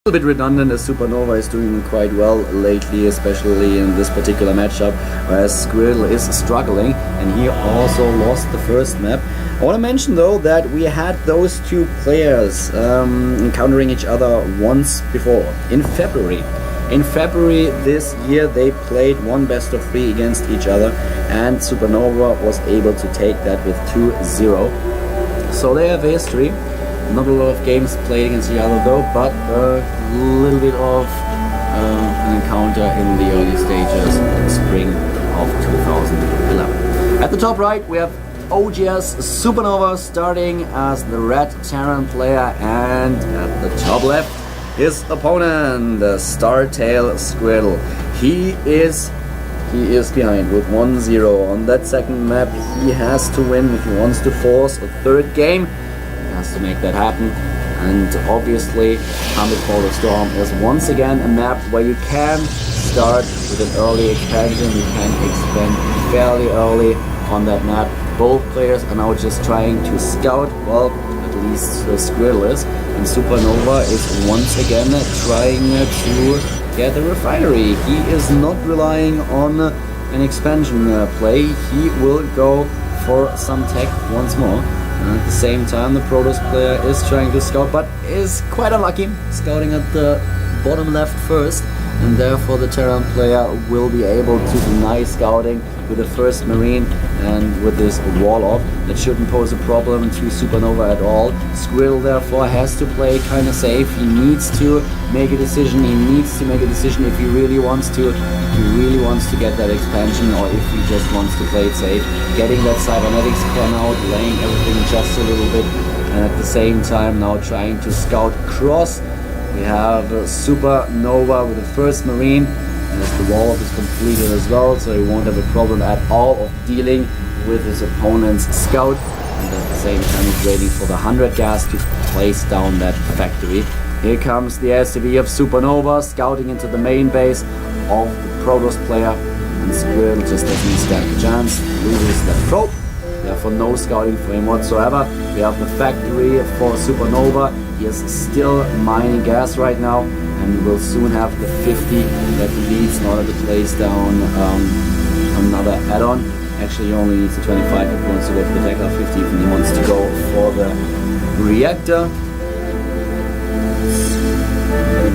A bit redundant as SuperNova is doing quite well lately, especially in this particular matchup, whereas Squirtle is struggling and he also lost the first map. I want to mention though that we had those two players encountering each other once before, in February. In February this year they played one best of 3 against each other and SuperNova was able to take that with 2-0. So they have a history. Not a lot of games played against each other though, but a little bit of an encounter in the early stages in spring of 2011. At the top right we have OGS SuperNova starting as the red Terran player, and at the top left his opponent, the Startail Squirtle. He is behind with 1-0 on that second map. He has to win if he wants to force a third game. Has to make that happen, and obviously Humble Polar Storm is once again a map where you can start with an early expansion. You can expand fairly early on that map. Both players are now just trying to scout, well, at least Squirtle is, and SuperNova is once again trying to get a refinery. He is not relying on an expansion play. He will go for some tech once more. At the same time, the Protoss player is trying to scout, but is quite unlucky, scouting at the bottom left first, and therefore the Terran player will be able to deny scouting with the first Marine and with this wall off. That shouldn't pose a problem to SuperNova at all. Squirtle therefore has to play kind of safe. He needs to make a decision. He needs to make a decision if he really wants to. If he really wants to get that expansion, or if he just wants to play it safe. Getting that cybernetics scan out, laying everything just a little bit, and at the same time now trying to scout cross. We have SuperNova with the first Marine, as the wall is completed as well, so he won't have a problem at all of dealing with his opponent's scout, and at the same time he's waiting for the 100 gas to place down that factory. Here comes the SCV of SuperNova scouting into the main base of the Protoss player, and Squirtle just doesn't stand a chance, loses that probe. Therefore no scouting for him whatsoever. We have the factory for SuperNova. He is still mining gas right now, and will soon have the 50 that he needs in order to place down another add-on. Actually he only needs the 25 if he wants to go for the Deckler 50 if he wants to go for the reactor.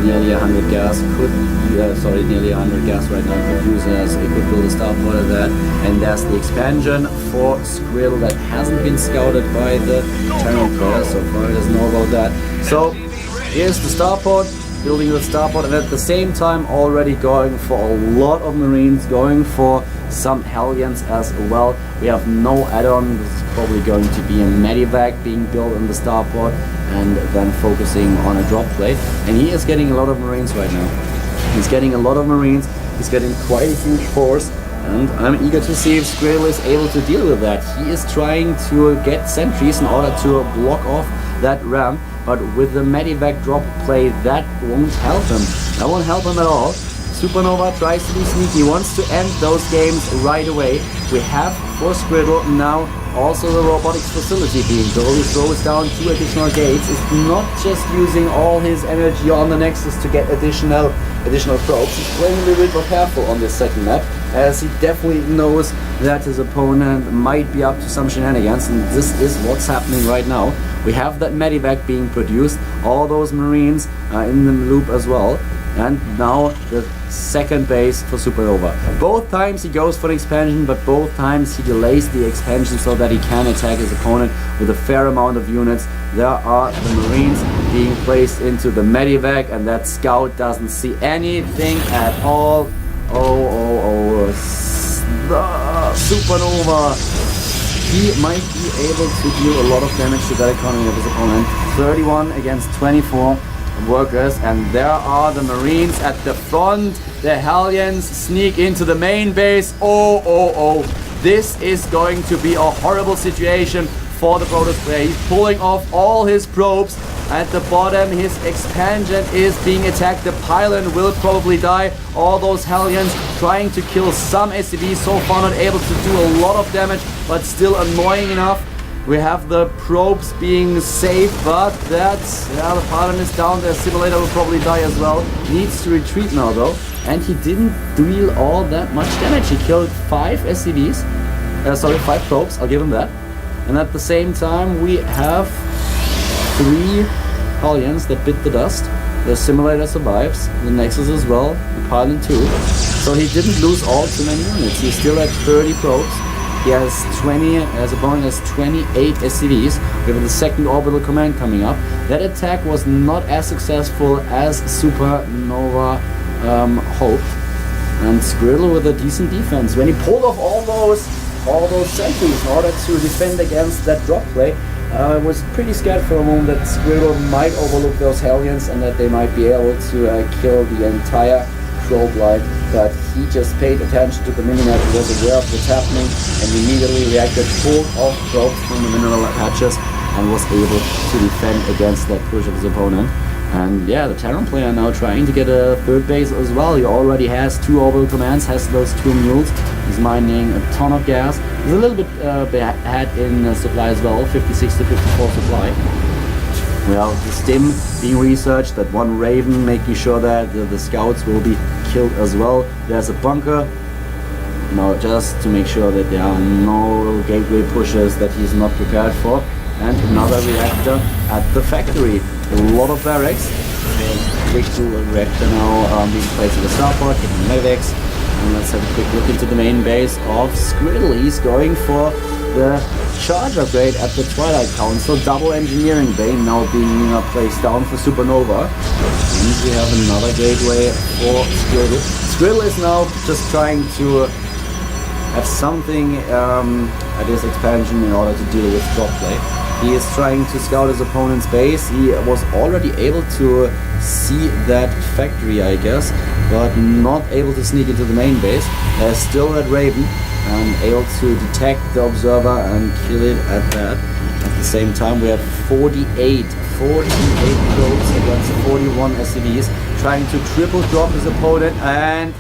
Nearly 100 gas could, nearly 100 gas right now could use as it could build a starport of that. And there's the expansion for Squirtle that hasn't been scouted by the Terran player so far. He doesn't know about that. So here's the starport, building the starport, and at the same time already going for a lot of Marines, going for some Hellions as well. We have no add-on. This is probably going to be a Medivac being built on the starport, and then focusing on a drop plate. And he is getting a lot of Marines right now. He's getting a lot of Marines. He's getting quite a huge force, and I'm eager to see if Squirtle is able to deal with that. He is trying to get sentries in order to block off that ramp, but with the Medivac drop play, that won't help him. That won't help him at all. SuperNova tries to be sneaky, wants to end those games right away. We have for Squirtle now also the robotics facility being built. He throws down 2 additional gates. It's not just using all his energy on the Nexus to get additional probes. He's playing a little bit more careful on this second map, as he definitely knows that his opponent might be up to some shenanigans, and this is what's happening right now. We have that Medivac being produced, all those Marines are in the loop as well, and now the second base for SuperNova. Both times he goes for an expansion, but both times he delays the expansion so that he can attack his opponent with a fair amount of units. There are the Marines being placed into the Medivac, and that scout doesn't see anything at all. The SuperNova. He might be able to deal a lot of damage to that economy of his opponent. 31 against 24 workers, and there are the Marines at the front. The Hellions sneak into the main base. This is going to be a horrible situation for the Protoss player. He's pulling off all his probes. At the bottom, his expansion is being attacked. The pylon will probably die. All those Hellions trying to kill some SCVs, so far not able to do a lot of damage, but still annoying enough. We have the probes being saved, but that's, yeah, the Paladin is down. The Simulator will probably die as well. Needs to retreat now though. And he didn't deal all that much damage. He killed 5 SCVs. 5 probes, I'll give him that. And at the same time we have 3 Hellions that bit the dust. The Simulator survives, the Nexus as well, the Paladin too. So he didn't lose all too many units. He's still at 30 probes. He has 20, as a bonus, 28 SCVs. We have the second orbital command coming up. That attack was not as successful as SuperNova hoped. And Squirtle with a decent defense. When he pulled off all those sentries in order to defend against that drop play, I was pretty scared for a moment that Squirtle might overlook those Hellions and that they might be able to kill the entire probe line, but he just paid attention to the minimap, he was aware of what's happening and immediately reacted, pulled off probes from the mineral patches and was able to defend against that push of his opponent. And yeah, the Terran player now trying to get a third base as well. He already has 2 orbital commands, has those 2 mules. He's mining a ton of gas. He's a little bit ahead in supply as well, 56 to 54 supply. Well, the stim being researched, that 1 Raven, making sure that the scouts will be killed as well. There's a bunker, just to make sure that there are no gateway pushes that he's not prepared for. And another reactor at the factory. A lot of barracks. Quick reactor now being placed in the starport, getting medics. And let's have a quick look into the main base of Squirtle. He's going for the charge upgrade at the Twilight Council. Double engineering bay now being placed down for SuperNova. And we have another gateway for Squirtle. Squirtle is now just trying to have something at his expansion in order to deal with drop play. He is trying to scout his opponent's base. He was already able to see that factory, I guess, but not able to sneak into the main base. There's still that Raven and able to detect the observer and kill it at that. At the same time, we have 48 probes against 41 SCVs, trying to triple drop his opponent, and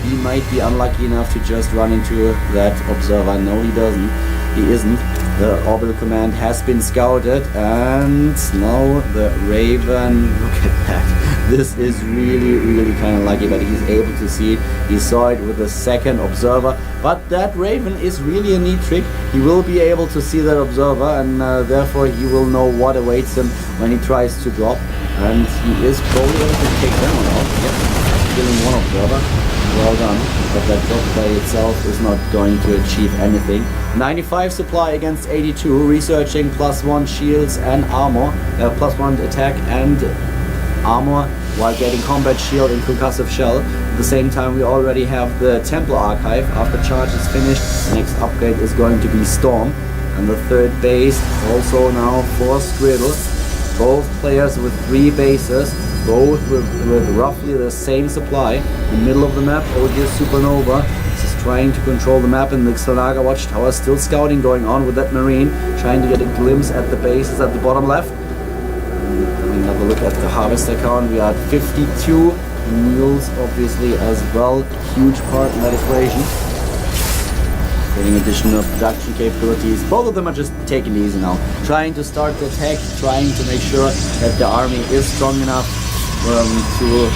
he might be unlucky enough to just run into that observer. No, he doesn't. He isn't. The orbital command has been scouted, and now the Raven, look at that. This is really kind of lucky, but he's able to see it. He saw it with the second observer, but that Raven is really a neat trick. He will be able to see that observer, and therefore he will know what awaits him when he tries to drop, and he is probably able to take that one out. Yep, killing 1 observer. Well done, but that drop play itself is not going to achieve anything. 95 supply against 82, researching +1 shields and armor, +1 attack and armor while getting combat shield and concussive shell. At the same time, we already have the Templar Archive. After charge is finished, the next upgrade is going to be Storm. And the third base also now for Squirtle. Both players with 3 bases, both with roughly the same supply. In the middle of the map, over here SuperNova is trying to control the map, and the Xalaga Watchtower still scouting going on with that Marine, trying to get a glimpse at the bases at the bottom left. And having another look at the harvester count, we are at 52 mules obviously as well, huge part in that equation. Getting additional production capabilities. Both of them are just taking it easy now. Trying to start the attack, trying to make sure that the army is strong enough to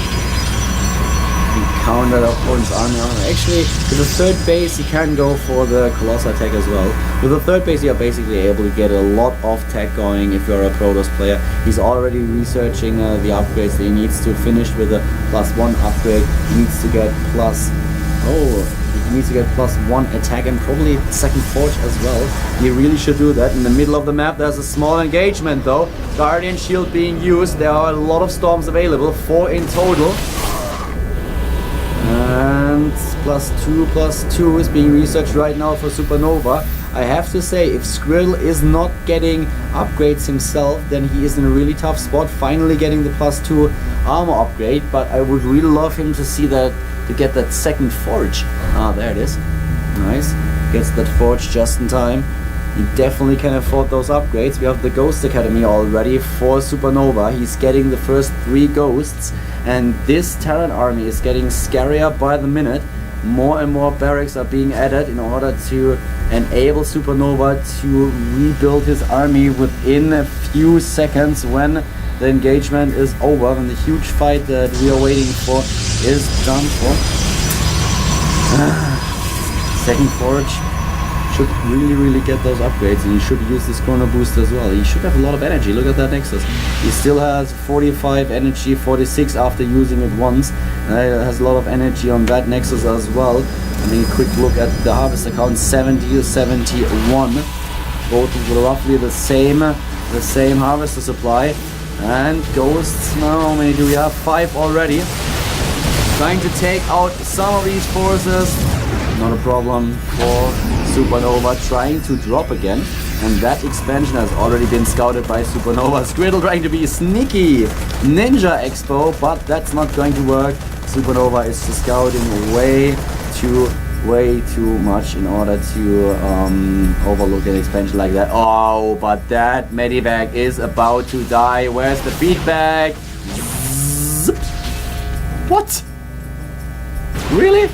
counter the opponent's army. Actually, with the third base, you can go for the Colossal attack as well. With the third base, you're basically able to get a lot of tech going if you're a Protoss player. He's already researching the upgrades that he needs to finish with a +1 upgrade. He needs to get he needs to get +1 attack and probably second forge as well. He really should do that. In the middle of the map, there's a small engagement though. Guardian Shield being used. There are a lot of storms available, 4 in total. And +2 is being researched right now for SuperNova. I have to say, if Squirtle is not getting upgrades himself, then he is in a really tough spot, finally getting the +2 armor upgrade. But I would really love him to see that, to get that second forge. There it is. Nice. Gets that forge just in time. He definitely can afford those upgrades. We have the Ghost Academy already for SuperNova. He's getting the first 3 ghosts, and this Terran army is getting scarier by the minute. more and more barracks are being added in order to enable SuperNova to rebuild his army within a few seconds when the engagement is over, when the huge fight that we are waiting for is done for. Second Forge should really get those upgrades, and he should use this corner boost as well. He should have a lot of energy. Look at that Nexus. He still has 45 energy, 46 after using it once. Has a lot of energy on that Nexus as well. I mean, a quick look at the harvester count, 70 to 71. Both with roughly the same harvester supply. And Ghosts, now how many do we have? 5 already. Trying to take out some of these forces. Not a problem for SuperNova, trying to drop again, and that expansion has already been scouted by SuperNova. Squirtle trying to be a sneaky ninja expo, but that's not going to work. SuperNova is just scouting way too much in order to overlook an expansion like that. Oh, but that medivac is about to die. Where's the feedback? Zip. What? Really?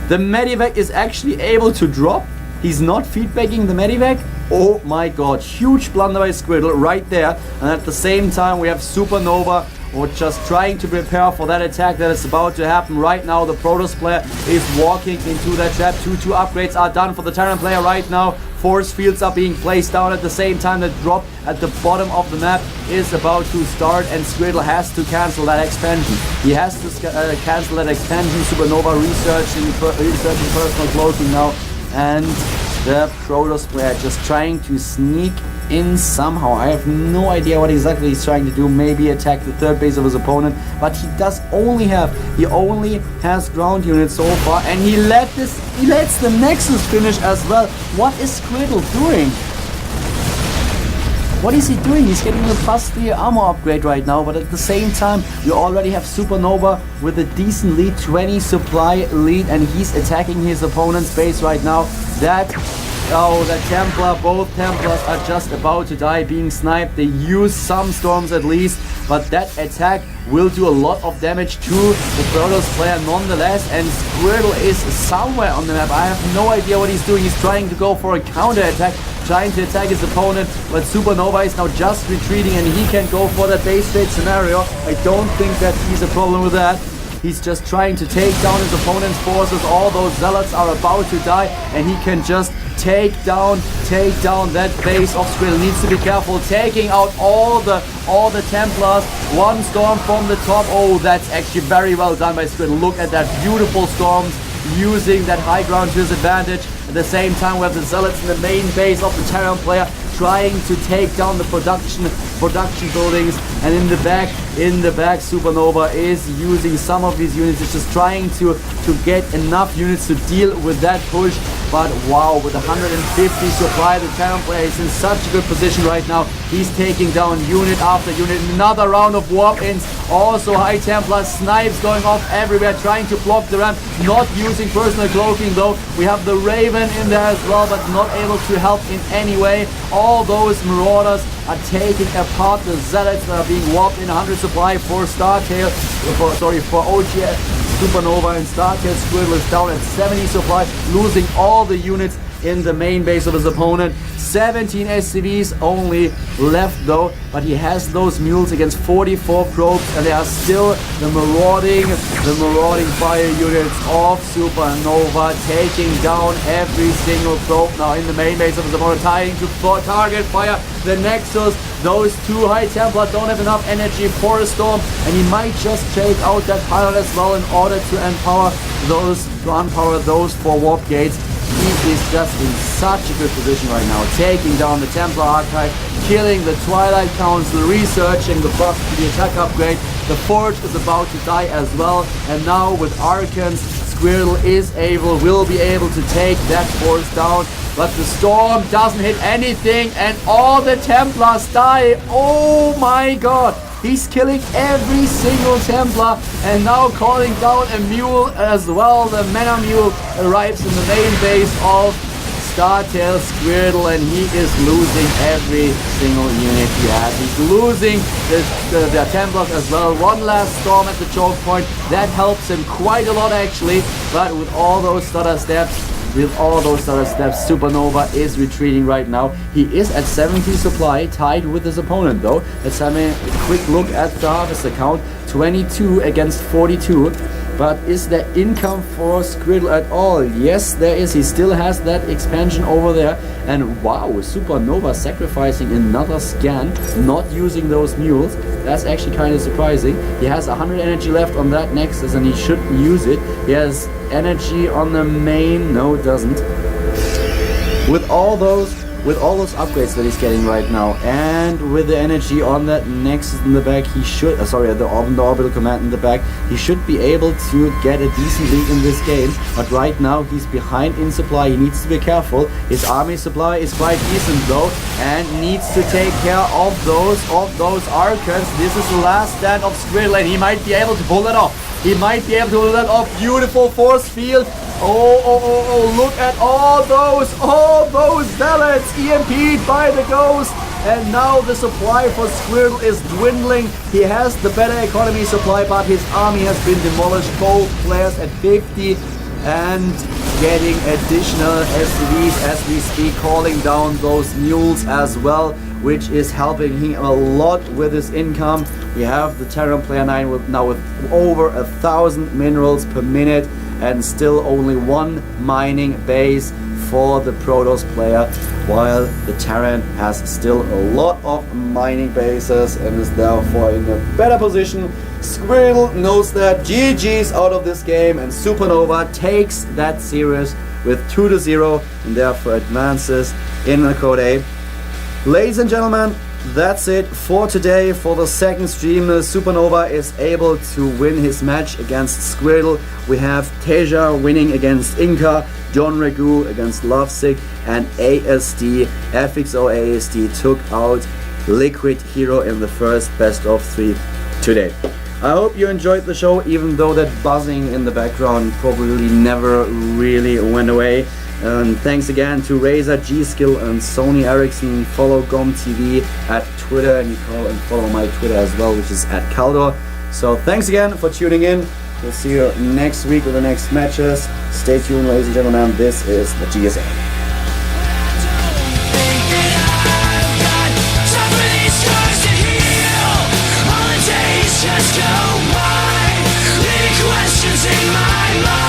The medivac is actually able to drop. He's not feedbacking the medivac. Oh my god, huge blunder by Squirtle right there. And at the same time we have SuperNova, who just trying to prepare for that attack that is about to happen right now. The Protoss player is walking into that trap. 2 upgrades are done for the Terran player right now. Force fields are being placed down at the same time. The drop at the bottom of the map is about to start, and Squirtle has to cancel that expansion. He has to cancel that expansion. SuperNova researching personal cloaking now, and the Protoss player just trying to sneak in somehow. I have no idea what exactly he's trying to do. Maybe attack the third base of his opponent, but he only has ground units so far, and he lets the Nexus finish as well. What is Squirtle doing? What is he doing? He's getting the +3 armor upgrade right now, but at the same time we already have SuperNova with a decent lead, 20 supply lead, and he's attacking his opponent's base right now. The Templar, both Templars are just about to die, being sniped. They use some storms at least, but that attack will do a lot of damage to the Protoss player nonetheless, and Squirtle is somewhere on the map. I have no idea what he's doing. He's trying to go for a counter attack, trying to attack his opponent, but SuperNova is now just retreating, and he can go for that base trade scenario. I don't think that he's a problem with that. He's just trying to take down his opponent's forces. All those zealots are about to die, and he can just take down that base of Squirtle. Needs to be careful, taking out all the Templars. One storm from the top. Oh, that's actually very well done by Squirtle. Look at that beautiful storms, using that high ground to his advantage. At the same time, we have the zealots in the main base of the Terran player, trying to take down the production buildings, and in the back SuperNova is using some of these units. It's just trying to get enough units to deal with that push. But wow, with 150 supply, the Terran player is in such a good position right now. He's taking down unit after unit. Another round of warp-ins. Also High Templar snipes going off everywhere, trying to block the ramp. Not using personal cloaking though. We have the Raven in there as well, but not able to help in any way. All those Marauders are taking apart the Zealots that are being warped in. 100 supply for for OGS SuperNova, and Starcraft. Squirtle is down at 70 supply, losing all the units in the main base of his opponent. 17 SCVs only left though, but he has those mules against 44 probes, and they are still the marauding fire units of SuperNova, taking down every single probe now in the main base of his opponent, trying to target fire the Nexus. Those 2 High Templar don't have enough energy for a storm, and he might just take out that pilot as well in order to unpower those 4 warp gates. He is just in such a good position right now, taking down the Templar Archive, killing the Twilight Council, researching the buff to the attack upgrade. The Forge is about to die as well, and now with Archons, Squirtle will be able to take that force down. But the storm doesn't hit anything, and all the Templars die. Oh my god! He's killing every single Templar, and now calling down a mule as well. The Mana Mule arrives in the main base of Startail Squirtle, and he is losing every single unit he has. He's losing the attack block as well. One last storm at the choke point. That helps him quite a lot actually, but with all those stutter steps, SuperNova is retreating right now. He is at 70 supply, tied with his opponent though. Let's have a quick look at the harvest account. 22 against 42. But is there income for Squirtle at all? Yes, there is. He still has that expansion over there. And wow, SuperNova sacrificing another scan, not using those mules. That's actually kind of surprising. He has 100 energy left on that Nexus and he should use it. He has energy on the main. No, it doesn't. With all those upgrades that he's getting right now, and with the energy on that Nexus in the back, he should, the orbital command in the back, he should be able to get a decent lead in this game. But right now he's behind in supply. He needs to be careful. His army supply is quite decent though, and needs to take care of those Archons. This is the last stand of Squirtle, and he might be able to pull that off. He might be able to pull that off. Beautiful force field. Oh, look at all those zealots EMP'd by the ghost. And now the supply for Squirtle is dwindling. He has the better economy supply, but his army has been demolished. Both players at 50 and getting additional SCVs as we speak, calling down those mules as well, which is helping him a lot with his income. We have the Terran player 9 with over 1,000 minerals per minute, and still only one mining base for the Protoss player, while the Terran has still a lot of mining bases and is therefore in a better position. Squirtle knows that. GG's out of this game, and SuperNova takes that series with 2-0 and therefore advances in the Code A. Ladies and gentlemen, that's it for today. For the second stream, SuperNova is able to win his match against Squirtle. We have Teja winning against Inca, John Ragu against Lovesick, and ASD, FXO ASD took out Liquid Hero in the first best of 3 today. I hope you enjoyed the show, even though that buzzing in the background probably never really went away. And thanks again to Razer, G-Skill and Sony Ericsson. Follow GOMTV at Twitter, and you can follow my Twitter as well, which is @Caldor. So thanks again for tuning in. We'll see you next week with the next matches. Stay tuned, ladies and gentlemen. This is the GSA. Just go by, leaving questions in my mind.